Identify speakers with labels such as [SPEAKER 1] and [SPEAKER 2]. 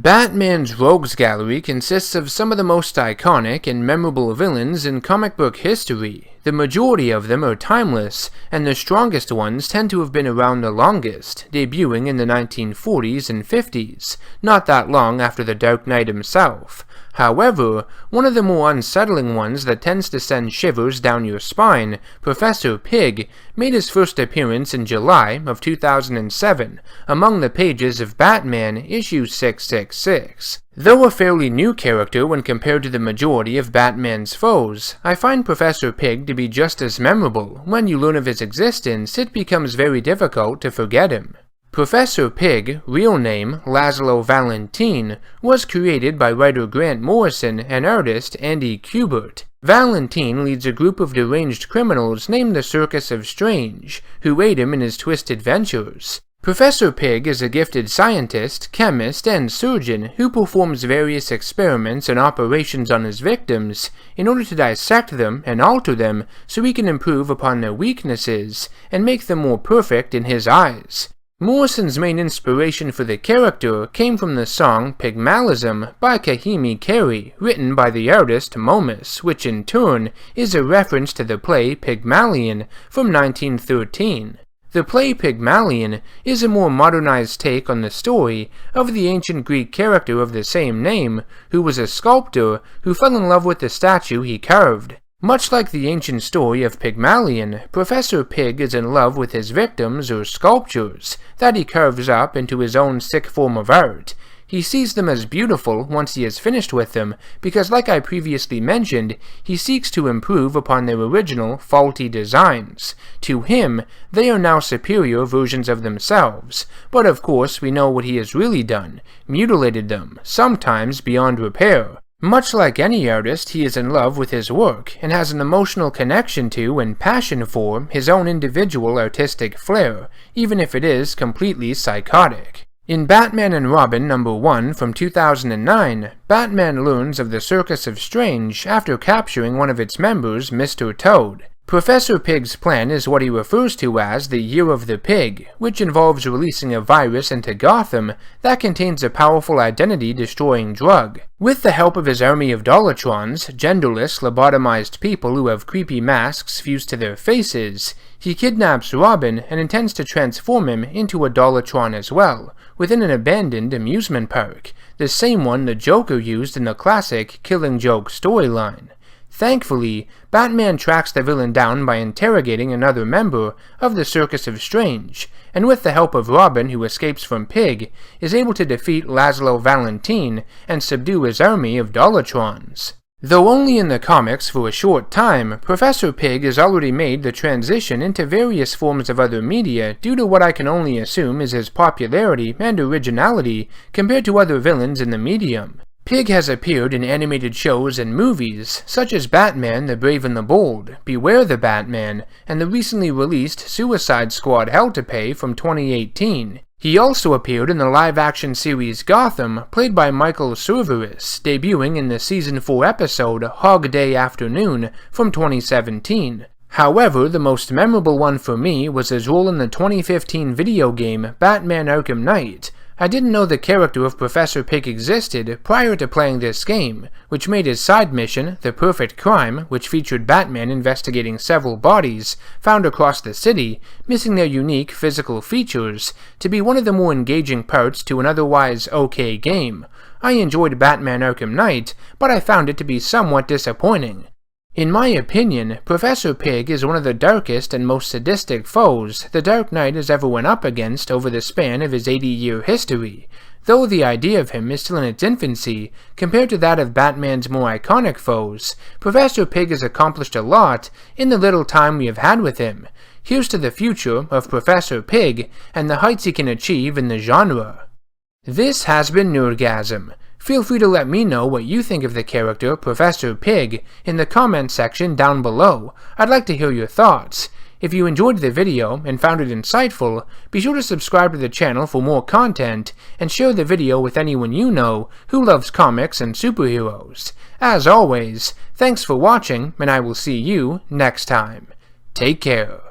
[SPEAKER 1] Batman's Rogues Gallery consists of some of the most iconic and memorable villains in comic book history. The majority of them are timeless, and the strongest ones tend to have been around the longest, debuting in the 1940s and 50s, not that long after the Dark Knight himself. However, one of the more unsettling ones that tends to send shivers down your spine, Professor Pig, made his first appearance in July of 2007, among the pages of Batman issue 666. Though a fairly new character when compared to the majority of Batman's foes, I find Professor Pig to be just as memorable. When you learn of his existence, it becomes very difficult to forget him. Professor Pig, real name Laszlo Valentine, was created by writer Grant Morrison and artist Andy Kubert. Valentine leads a group of deranged criminals named the Circus of Strange, who aid him in his twisted ventures. Professor Pig is a gifted scientist, chemist, and surgeon who performs various experiments and operations on his victims in order to dissect them and alter them so he can improve upon their weaknesses and make them more perfect in his eyes. Morrison's main inspiration for the character came from the song Pygmalism by Kahimi Carey, written by the artist Momus, which in turn is a reference to the play Pygmalion from 1913. The play Pygmalion is a more modernized take on the story of the ancient Greek character of the same name, who was a sculptor who fell in love with the statue he carved. Much like the ancient story of Pygmalion, Professor Pig is in love with his victims or sculptures that he carves up into his own sick form of art. He sees them as beautiful once he is finished with them because, like I previously mentioned, he seeks to improve upon their original faulty designs. To him, they are now superior versions of themselves, but of course we know what he has really done, mutilated them, sometimes beyond repair. Much like any artist, he is in love with his work, and has an emotional connection to and passion for his own individual artistic flair, even if it is completely psychotic. In Batman and Robin #1 from 2009, Batman learns of the Circus of Strange after capturing one of its members, Mr. Toad. Professor Pig's plan is what he refers to as the Year of the Pig, which involves releasing a virus into Gotham that contains a powerful identity-destroying drug. With the help of his army of Dolatrons, genderless, lobotomized people who have creepy masks fused to their faces, he kidnaps Robin and intends to transform him into a Dolatron as well, within an abandoned amusement park, the same one the Joker used in the classic Killing Joke storyline. Thankfully, Batman tracks the villain down by interrogating another member of the Circus of Strange, and with the help of Robin, who escapes from Pig, is able to defeat Laszlo Valentine and subdue his army of Dolatrons. Though only in the comics for a short time, Professor Pig has already made the transition into various forms of other media due to what I can only assume is his popularity and originality compared to other villains in the medium. Pig has appeared in animated shows and movies, such as Batman the Brave and the Bold, Beware the Batman, and the recently released Suicide Squad Hell to Pay from 2018. He also appeared in the live-action series Gotham, played by Michael Cerveris, debuting in the Season 4 episode Hog Day Afternoon from 2017. However, the most memorable one for me was his role in the 2015 video game Batman Arkham Knight. I didn't know the character of Professor Pig existed prior to playing this game, which made his side mission, The Perfect Crime, which featured Batman investigating several bodies found across the city, missing their unique physical features, to be one of the more engaging parts to an otherwise okay game. I enjoyed Batman Arkham Knight, but I found it to be somewhat disappointing. In my opinion, Professor Pig is one of the darkest and most sadistic foes the Dark Knight has ever went up against over the span of his 80-year history. Though the idea of him is still in its infancy, compared to that of Batman's more iconic foes, Professor Pig has accomplished a lot in the little time we have had with him. Here's to the future of Professor Pig and the heights he can achieve in the genre. This has been NerdGasm. Feel free to let me know what you think of the character Professor Pig in the comment section down below. I'd like to hear your thoughts. If you enjoyed the video and found it insightful, be sure to subscribe to the channel for more content and share the video with anyone you know who loves comics and superheroes. As always, thanks for watching, and I will see you next time. Take care.